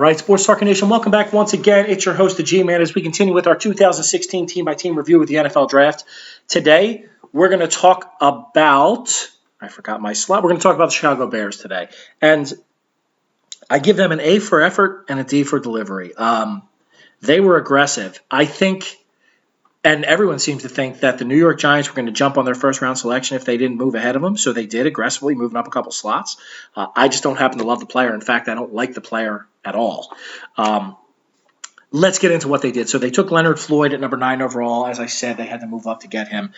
right, Sports Talker Nation, welcome back once again. It's your host, the G-Man, as we continue with our 2016 team-by-team review of the NFL Draft. Today, we're going to talk about, I forgot my slot, we're going to talk about the Chicago Bears today. And I give them an A for effort and a D for delivery. They were aggressive. I think, and everyone seems to think that the New York Giants were going to jump on their first-round selection if they didn't move ahead of them, so they did aggressively, moving up a couple slots. I just don't happen to love the player. In fact, I don't like the player at all. Let's get into what they did. So they took Leonard Floyd at number 9 overall. As I said, they had to move up to get him.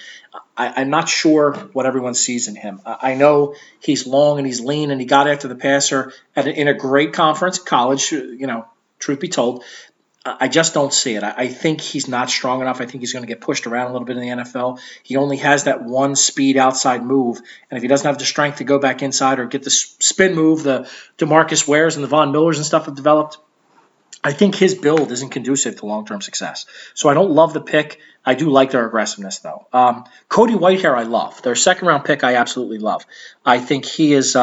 I'm not sure what everyone sees in him. I know he's long and he's lean, and he got after the passer in a great conference, college, truth be told. I just don't see it. I think he's not strong enough. I think he's going to get pushed around a little bit in the NFL. He only has that one speed outside move, and if he doesn't have the strength to go back inside or get the spin move, the DeMarcus Wares and the Von Millers and stuff have developed, I think his build isn't conducive to long-term success. So I don't love the pick. I do like their aggressiveness, though. Cody Whitehair I love. Their second-round pick I absolutely love. I think he is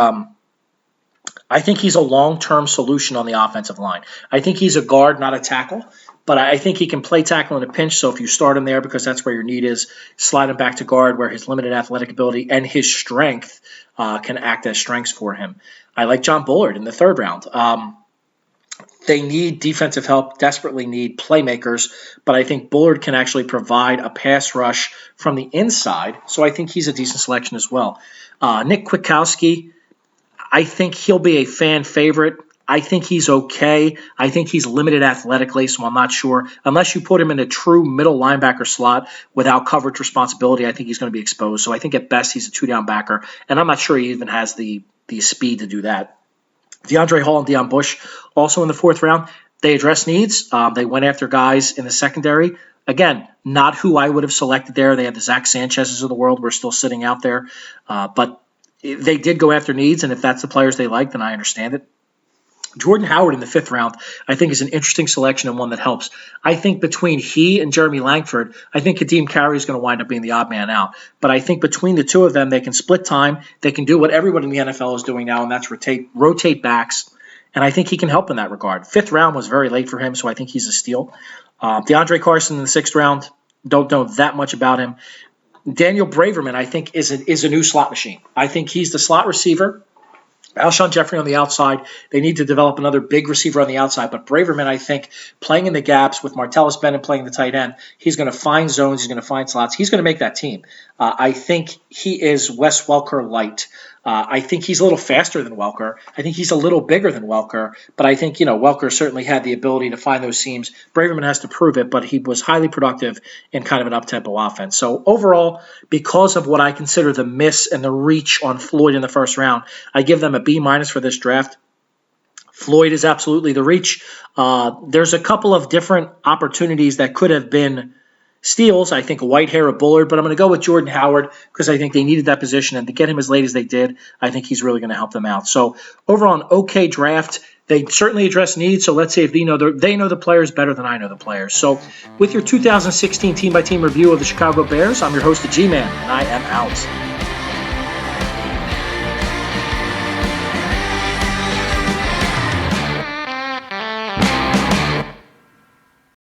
I think he's a long-term solution on the offensive line. I think he's a guard, not a tackle, but I think he can play tackle in a pinch, so if you start him there because that's where your need is, slide him back to guard where his limited athletic ability and his strength can act as strengths for him. I like John Bullard in the third round. They need defensive help, desperately need playmakers, but I think Bullard can actually provide a pass rush from the inside, so I think he's a decent selection as well. Nick Witkowski, I think he'll be a fan favorite. I think he's okay. I think he's limited athletically, so I'm not sure. Unless you put him in a true middle linebacker slot without coverage responsibility, I think he's going to be exposed. So I think at best he's a two-down backer, and I'm not sure he even has the speed to do that. DeAndre Hall and Deion Bush, also in the fourth round. They address needs. They went after guys in the secondary. Again, not who I would have selected there. They had the Zach Sanchez's of the world. We're still sitting out there. But they did go after needs, and if that's the players they like, then I understand it. Jordan Howard in the fifth round, I think, is an interesting selection and one that helps. I think between he and Jeremy Langford, I think Kadeem Carey is going to wind up being the odd man out. But I think between the two of them, they can split time. They can do what everybody in the NFL is doing now, and that's rotate backs. And I think he can help in that regard. Fifth round was very late for him, so I think he's a steal. DeAndre Carson in the sixth round, don't know that much about him. Daniel Braverman, I think, is a new slot machine. I think he's the slot receiver. Alshon Jeffrey on the outside. They need to develop another big receiver on the outside. But Braverman, I think, playing in the gaps with Martellus Bennett playing the tight end, he's going to find zones. He's going to find slots. He's going to make that team. I think he is Wes Welker light. I think he's a little faster than Welker. I think he's a little bigger than Welker. But I think, Welker certainly had the ability to find those seams. Braverman has to prove it, but he was highly productive in kind of an up-tempo offense. So overall, because of what I consider the miss and the reach on Floyd in the first round, I give them a B- for this draft. Floyd is absolutely the reach. There's a couple of different opportunities that could have been steals. I think a Whitehair, a Bullard, but I'm going to go with Jordan Howard because I think they needed that position, and to get him as late as they did, I think he's really going to help them out. So overall, an okay draft. They certainly address needs, so let's see if they know the players better than I know the players. So with your 2016 team-by-team review of the Chicago Bears, I'm your host, the G-Man, and I am out.